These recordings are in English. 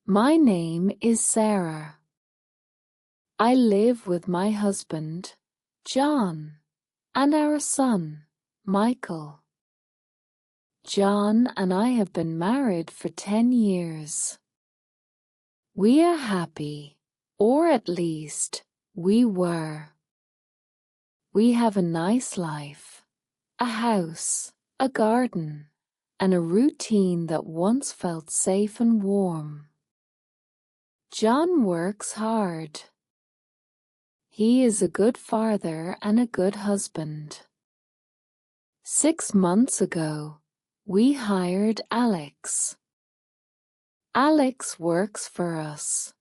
My name is Sarah. I live with my husband, John, and our son, Michael. John and I have been married for 10 years. We are happy, or at least, we were. We have a nice life, a house, a garden, and a routine that once felt safe and warm. John works hard. He is a good father and a good husband. 6 months ago, we hired Alex. Alex works for us.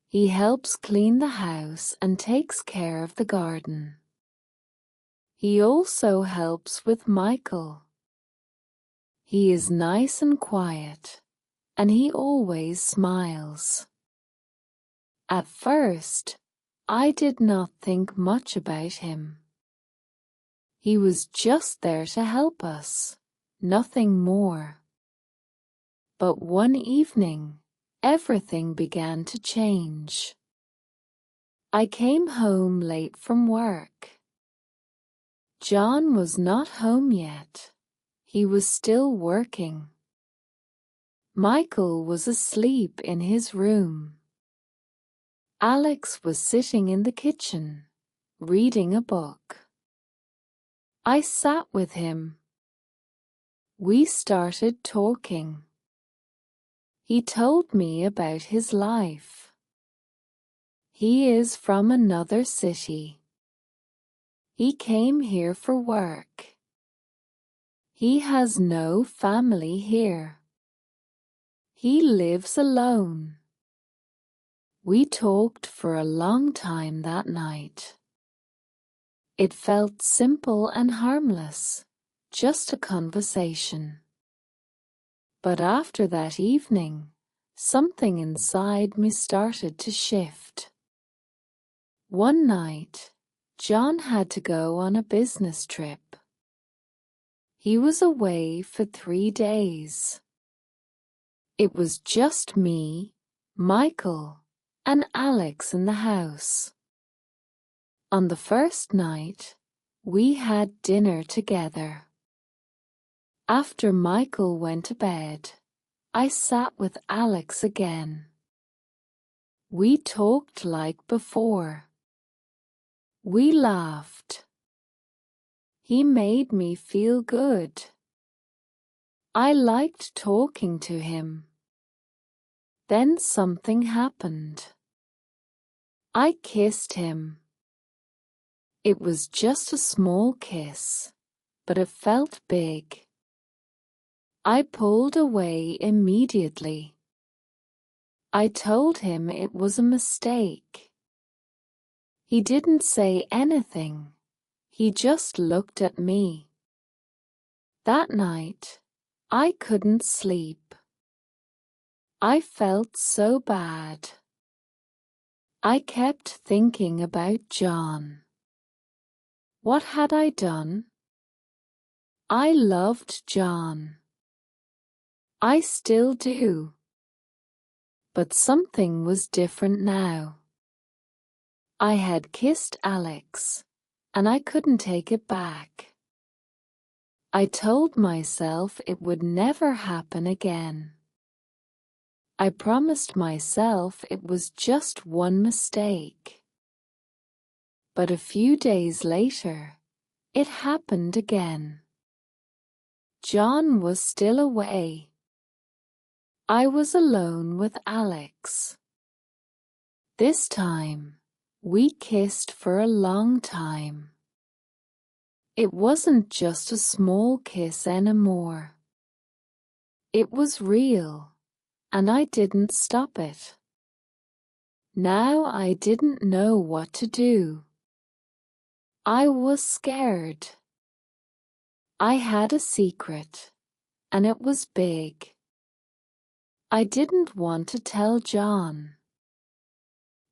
He helps clean the house and takes care of the garden. He also helps with Michael. He is nice and quiet, and he always smiles. At first, I did not think much about him. He was just there to help us, nothing more. But one evening, everything began to change. I came home late from work. John was not home yet. He was still working. Michael was asleep in his room. Alex was sitting in the kitchen, reading a book. I sat with him. We started talking. He told me about his life. He is from another city. He came here for work. He has no family here. He lives alone. We talked for a long time that night. It felt simple and harmless, just a conversation. But after that evening, something inside me started to shift. One night, John had to go on a business trip. He was away for 3 days. It was just me, Michael, and Alex in the house. On the first night, we had dinner together. After Michael went to bed, I sat with Alex again. We talked like before. We laughed. He made me feel good. I liked talking to him. Then something happened. I kissed him. It was just a small kiss, but it felt big. I pulled away immediately. I told him it was a mistake. He didn't say anything. He just looked at me. That night, I couldn't sleep. I felt so bad. I kept thinking about John. What had I done? I loved John. I still do. But something was different now. I had kissed Alex, and I couldn't take it back. I told myself it would never happen again. I promised myself it was just one mistake. But a few days later, it happened again. John was still away. I was alone with Alex. This time, we kissed for a long time. It wasn't just a small kiss anymore. It was real. And I didn't stop it. Now I didn't know what to do. I was scared. I had a secret, and it was big. I didn't want to tell John.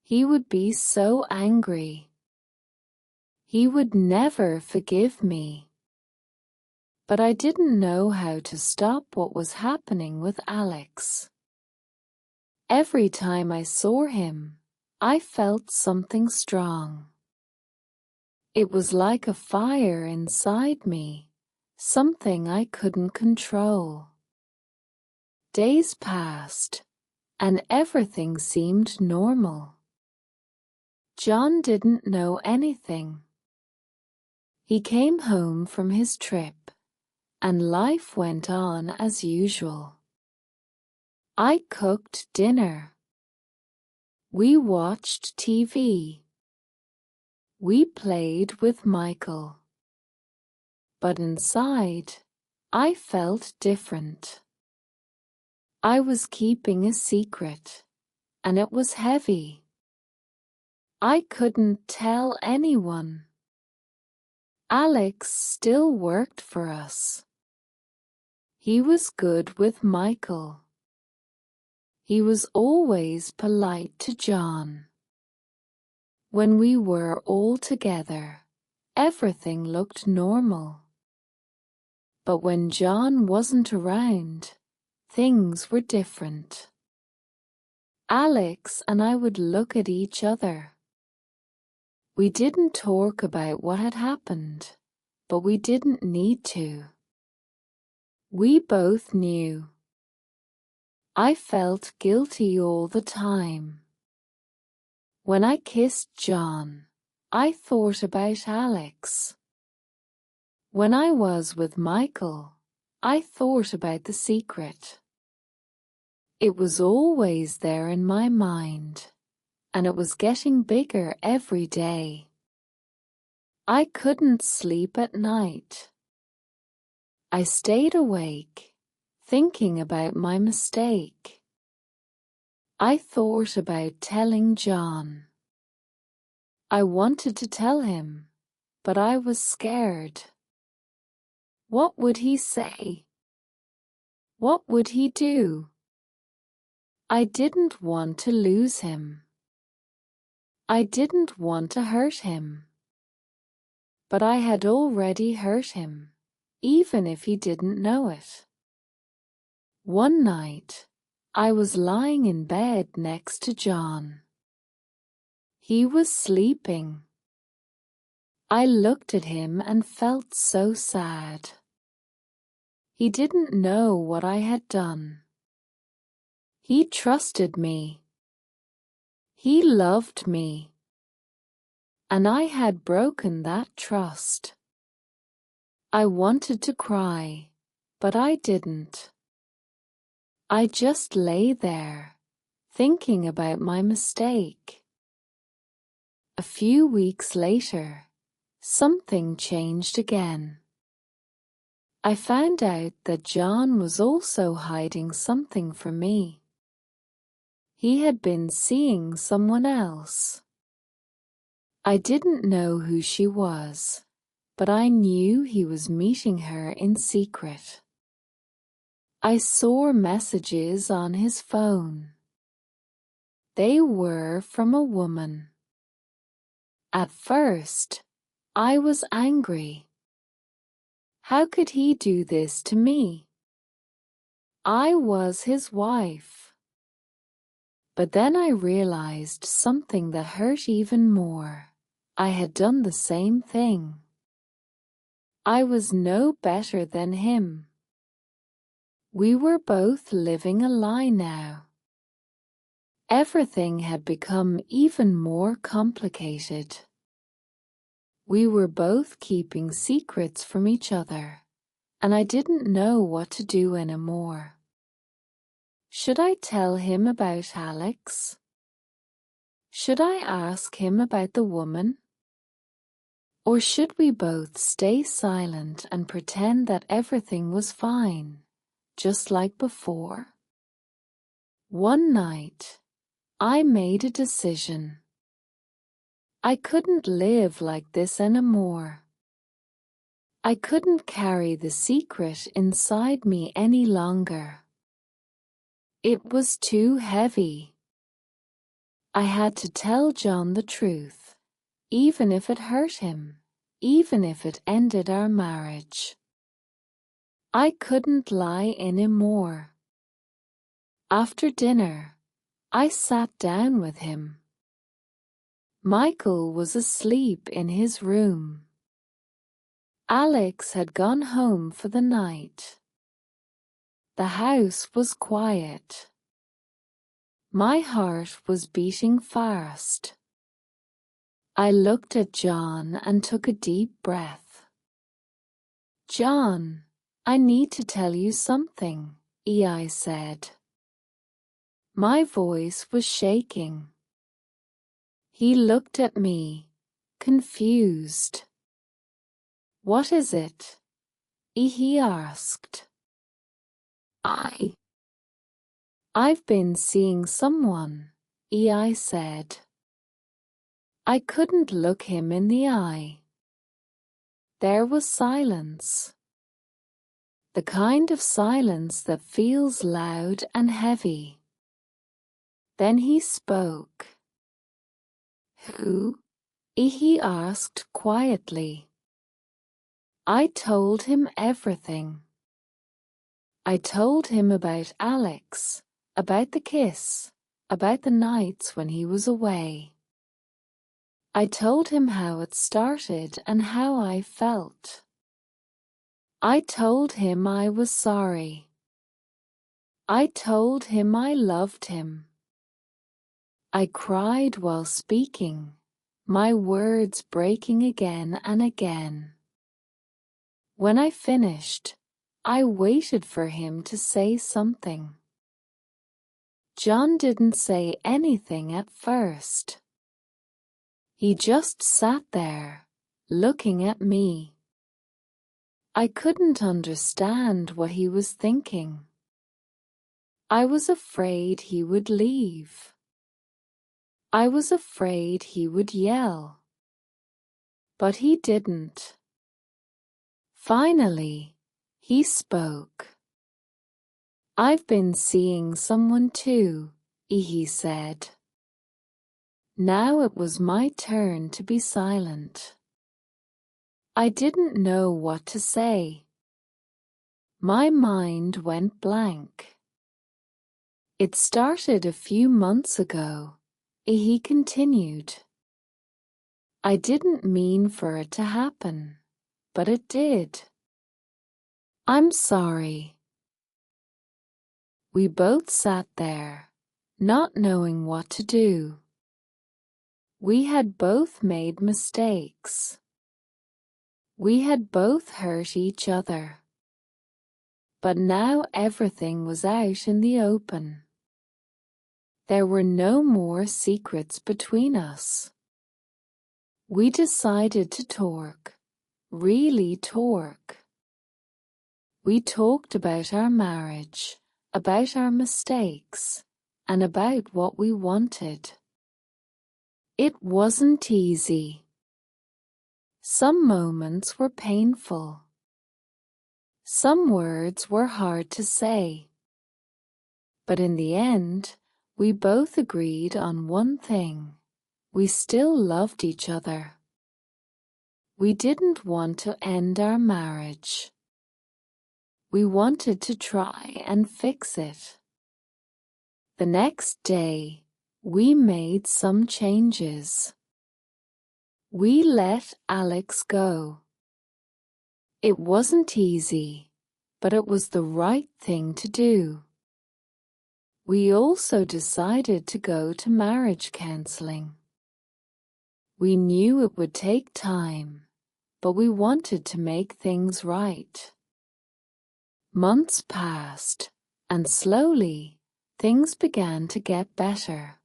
He would be so angry. He would never forgive me. But I didn't know how to stop what was happening with Alex. Every time I saw him, I felt something strong. It was like a fire inside me, something I couldn't control. Days passed, and everything seemed normal. John didn't know anything. He came home from his trip, and life went on as usual. I cooked dinner. We watched TV. We played with Michael. But inside, I felt different. I was keeping a secret, and it was heavy. I couldn't tell anyone. Alex still worked for us. He was good with Michael. He was always polite to John. When we were all together, everything looked normal. But when John wasn't around, things were different. Alex and I would look at each other. We didn't talk about what had happened, but we didn't need to. We both knew. I felt guilty all the time. When I kissed John, I thought about Alex. When I was with Michael, I thought about the secret. It was always there in my mind, and it was getting bigger every day. I couldn't sleep at night. I stayed awake, thinking about my mistake. I thought about telling John. I wanted to tell him, but I was scared. What would he say? What would he do? I didn't want to lose him. I didn't want to hurt him. But I had already hurt him, even if he didn't know it. One night, I was lying in bed next to John. He was sleeping. I looked at him and felt so sad. He didn't know what I had done. He trusted me. He loved me. And I had broken that trust. I wanted to cry, but I didn't. I just lay there, thinking about my mistake. A few weeks later, something changed again. I found out that John was also hiding something from me. He had been seeing someone else. I didn't know who she was, but I knew he was meeting her in secret. I saw messages on his phone. They were from a woman. At first, I was angry. How could he do this to me? I was his wife. But then I realized something that hurt even more. I had done the same thing. I was no better than him. We were both living a lie now. Everything had become even more complicated. We were both keeping secrets from each other, and I didn't know what to do anymore. Should I tell him about Alex? Should I ask him about the woman? Or should we both stay silent and pretend that everything was fine, just like before? One night, I made a decision. I couldn't live like this anymore. I couldn't carry the secret inside me any longer. It was too heavy. I had to tell John the truth, even if it hurt him, even if it ended our marriage. I couldn't lie anymore. After dinner, I sat down with him. Michael was asleep in his room. Alex had gone home for the night. The house was quiet. My heart was beating fast. I looked at John and took a deep breath. "John, I need to tell you something," I said. My voice was shaking. He looked at me, confused. "What is it?" he asked. I've been seeing someone," I said. I couldn't look him in the eye. There was silence. The kind of silence that feels loud and heavy. Then he spoke. "Who?" he asked quietly. I told him everything. I told him about Alex, about the kiss, about the nights when he was away. I told him how it started and how I felt. I told him I was sorry. I told him I loved him. I cried while speaking, my words breaking again and again. When I finished, I waited for him to say something. John didn't say anything at first. He just sat there, looking at me. I couldn't understand what he was thinking. I was afraid he would leave. I was afraid he would yell. But he didn't. Finally, he spoke. "I've been seeing someone too," he said. Now it was my turn to be silent. I didn't know what to say. My mind went blank. "It started a few months ago," he continued. "I didn't mean for it to happen, but it did. I'm sorry." We both sat there, not knowing what to do. We had both made mistakes. We had both hurt each other. But now everything was out in the open. There were no more secrets between us. We decided to talk, really talk. We talked about our marriage, about our mistakes, and about what we wanted. It wasn't easy. Some moments were painful. Some words were hard to say. But in the end, we both agreed on one thing. We still loved each other. We didn't want to end our marriage. We wanted to try and fix it. The next day, we made some changes. We let Alex go. It wasn't easy, but it was the right thing to do. We also decided to go to marriage counseling. We knew it would take time, but we wanted to make things right. Months passed, and slowly, things began to get better.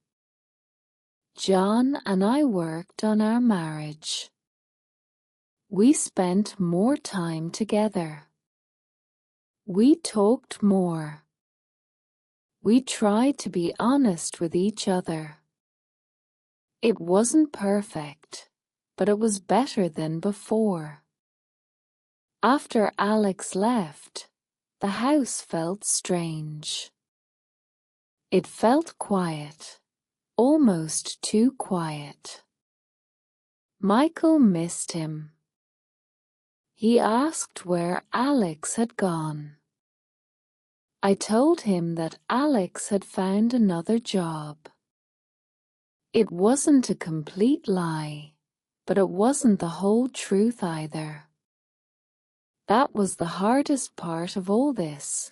John and I worked on our marriage. We spent more time together. We talked more. We tried to be honest with each other. It wasn't perfect, but it was better than before. After Alex left, the house felt strange. It felt quiet, almost too quiet. Michael missed him. He asked where Alex had gone. I told him that Alex had found another job. It wasn't a complete lie, but it wasn't the whole truth either. That was the hardest part of all this,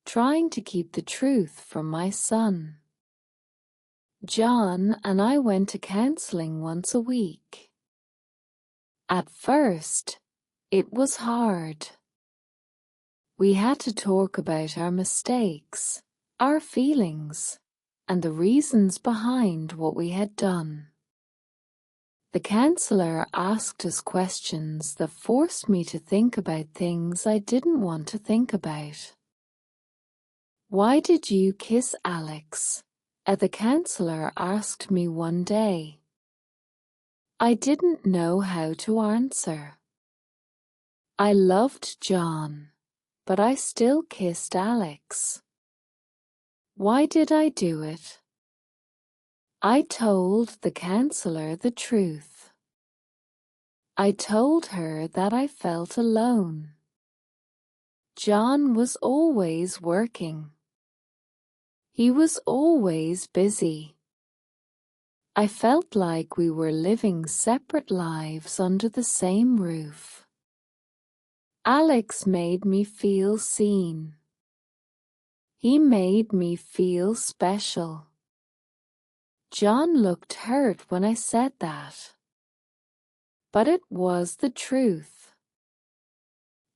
trying to keep the truth from my son. John and I went to counseling once a week. At first, it was hard. We had to talk about our mistakes, our feelings, and the reasons behind what we had done. The counselor asked us questions that forced me to think about things I didn't want to think about. "Why did you kiss Alex?" the counselor asked me one day. I didn't know how to answer. I loved John, but I still kissed Alex. Why did I do it? I told the counselor the truth. I told her that I felt alone. John was always working. He was always busy. I felt like we were living separate lives under the same roof. Alex made me feel seen. He made me feel special. John looked hurt when I said that. But it was the truth.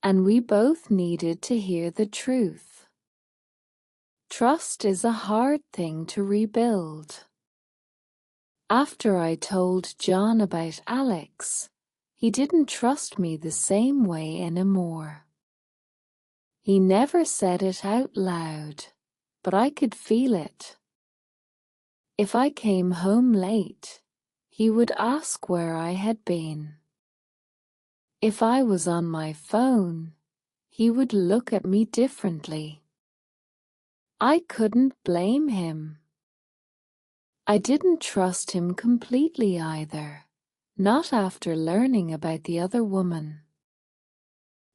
And we both needed to hear the truth. Trust is a hard thing to rebuild. After I told John about Alex, he didn't trust me the same way anymore. He never said it out loud, but I could feel it. If I came home late, he would ask where I had been. If I was on my phone, he would look at me differently. I couldn't blame him. I didn't trust him completely either, not after learning about the other woman.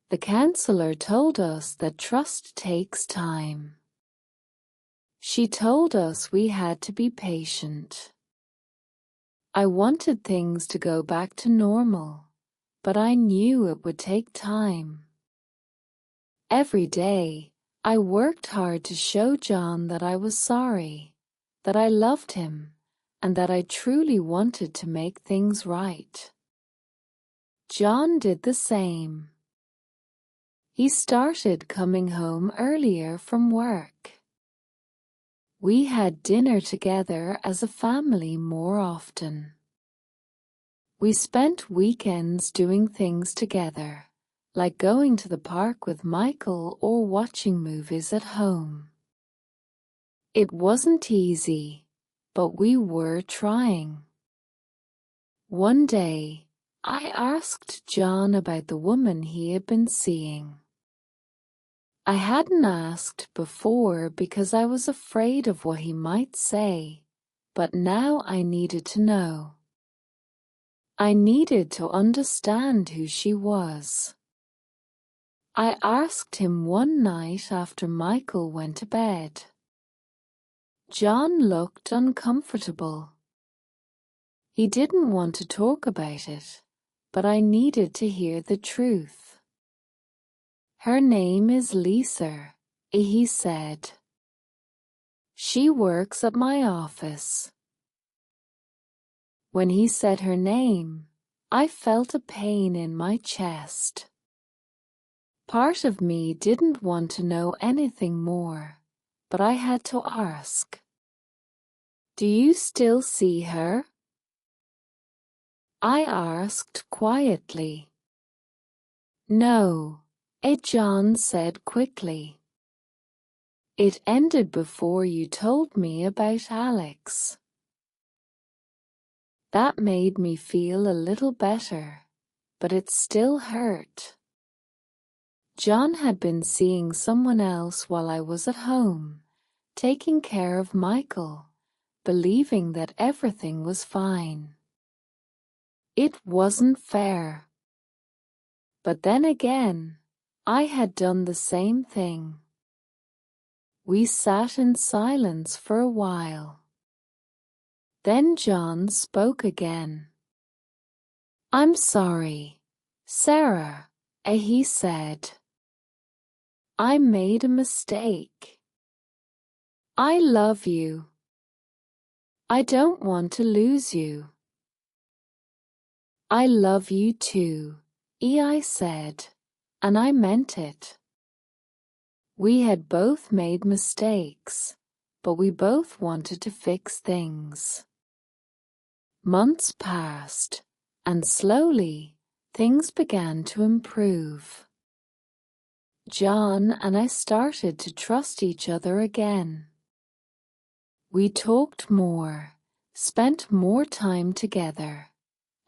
The counselor told us that trust takes time. She told us we had to be patient. I wanted things to go back to normal, but I knew it would take time. Every day, I worked hard to show John that I was sorry, that I loved him, and that I truly wanted to make things right. John did the same. He started coming home earlier from work. We had dinner together as a family more often. We spent weekends doing things together, like going to the park with Michael or watching movies at home. It wasn't easy, but we were trying. One day, I asked John about the woman he had been seeing. I hadn't asked before because I was afraid of what he might say, but now I needed to know. I needed to understand who she was. I asked him one night after Michael went to bed. John looked uncomfortable. He didn't want to talk about it, but I needed to hear the truth. "Her name is Lisa," he said. "She works at my office." When he said her name, I felt a pain in my chest. Part of me didn't want to know anything more, but I had to ask. "Do you still see her?" I asked quietly. "No," John said quickly. "It ended before you told me about Alex." That made me feel a little better, but it still hurt. John had been seeing someone else while I was at home, taking care of Michael, believing that everything was fine. It wasn't fair. But then again, I had done the same thing. We sat in silence for a while. Then John spoke again. "I'm sorry, Sarah," he said. "I made a mistake. I love you. I don't want to lose you." "I love you too," I said, and I meant it. We had both made mistakes, but we both wanted to fix things. Months passed, and slowly things began to improve. John and I started to trust each other again. We talked more, spent more time together,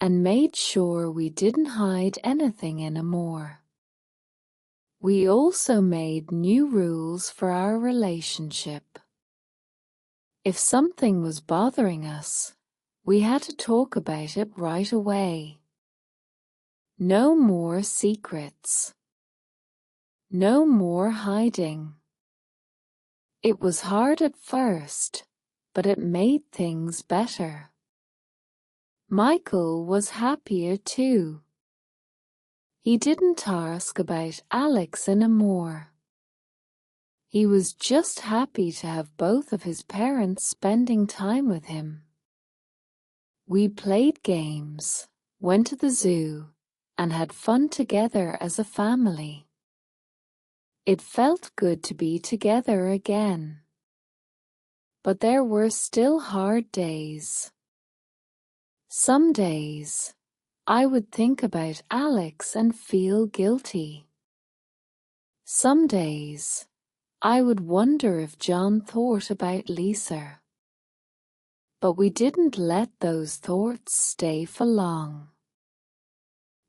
and made sure we didn't hide anything anymore. We also made new rules for our relationship. If something was bothering us, we had to talk about it right away. No more secrets. No more hiding. It was hard at first, but it made things better. Michael was happier too. He didn't ask about Alex anymore. He was just happy to have both of his parents spending time with him. We played games, went to the zoo, and had fun together as a family. It felt good to be together again. But there were still hard days. Some days, I would think about Alex and feel guilty. Some days, I would wonder if John thought about Lisa. But we didn't let those thoughts stay for long.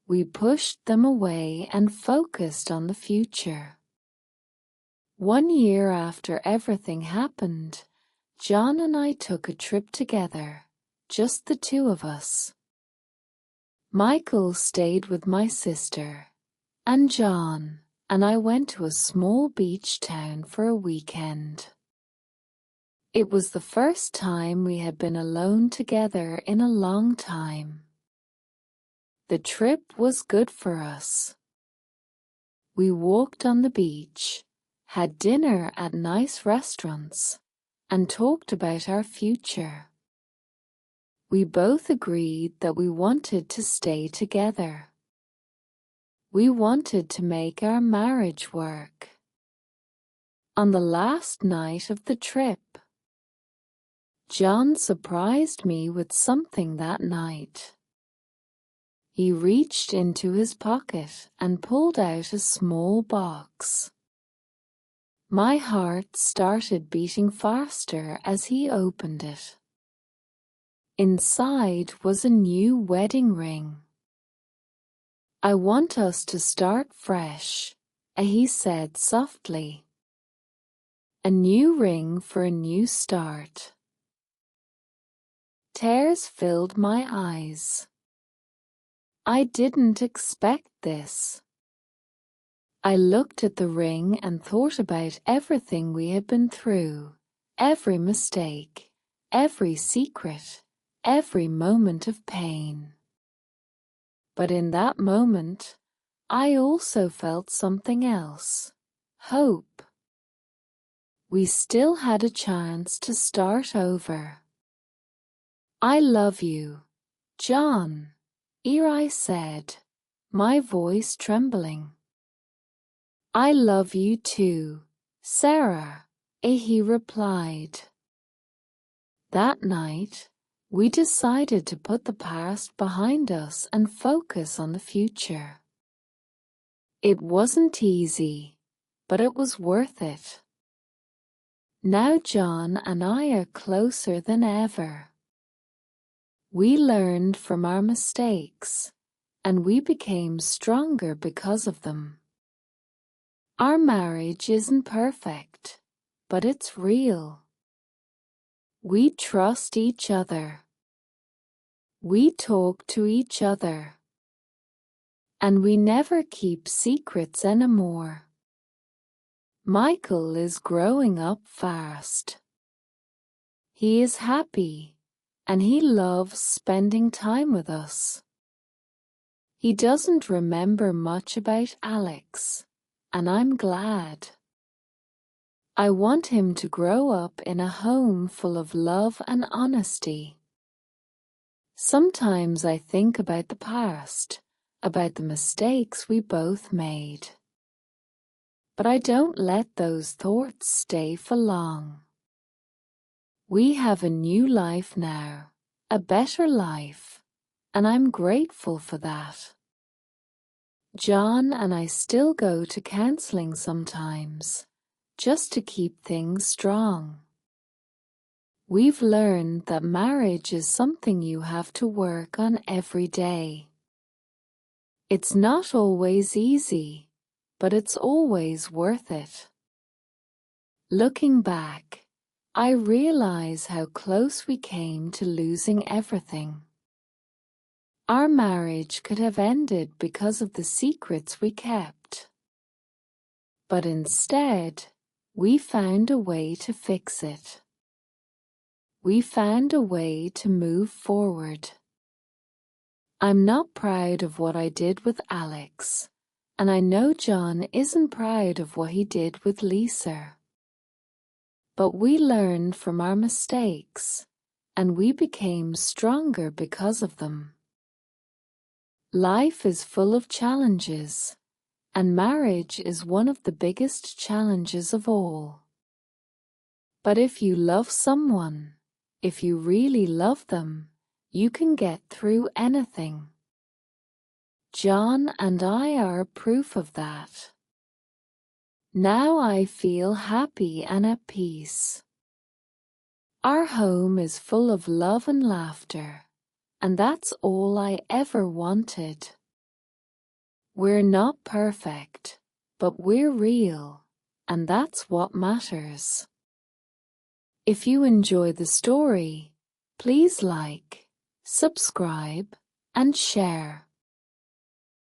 We pushed them away and focused on the future. 1 year after everything happened, John and I took a trip together, just the two of us. Michael stayed with my sister, and John and I went to a small beach town for a weekend. It was the first time we had been alone together in a long time. The trip was good for us. We walked on the beach, had dinner at nice restaurants, and talked about our future. We both agreed that we wanted to stay together. We wanted to make our marriage work. On the last night of the trip, John surprised me with something that night. He reached into his pocket and pulled out a small box. My heart started beating faster as he opened it. Inside was a new wedding ring. "I want us to start fresh," he said softly. "A new ring for a new start." Tears filled my eyes. I didn't expect this. I looked at the ring and thought about everything we had been through, every mistake, every secret, every moment of pain. But in that moment, I also felt something else: hope. We still had a chance to start over. "I love you, John," I said, my voice trembling. "I love you too, Sarah," he replied. That night, we decided to put the past behind us and focus on the future. It wasn't easy, but it was worth it. Now John and I are closer than ever. We learned from our mistakes, and we became stronger because of them. Our marriage isn't perfect, but it's real. We trust each other. We talk to each other. And we never keep secrets anymore. Michael is growing up fast. He is happy, and he loves spending time with us. He doesn't remember much about Alex, and I'm glad. I want him to grow up in a home full of love and honesty. Sometimes I think about the past, about the mistakes we both made. But I don't let those thoughts stay for long. We have a new life now, a better life, and I'm grateful for that. John and I still go to counseling sometimes, just to keep things strong. We've learned that marriage is something you have to work on every day. It's not always easy, but it's always worth it. Looking back, I realize how close we came to losing everything. Our marriage could have ended because of the secrets we kept. But instead, we found a way to fix it. We found a way to move forward. I'm not proud of what I did with Alex, and I know John isn't proud of what he did with Lisa. But we learned from our mistakes, and we became stronger because of them. Life is full of challenges, and marriage is one of the biggest challenges of all. But if you love someone, if you really love them, you can get through anything. John and I are proof of that. Now I feel happy and at peace. Our home is full of love and laughter, and that's all I ever wanted. We're not perfect, but we're real, and that's what matters. If you enjoy the story, please like, subscribe, and share.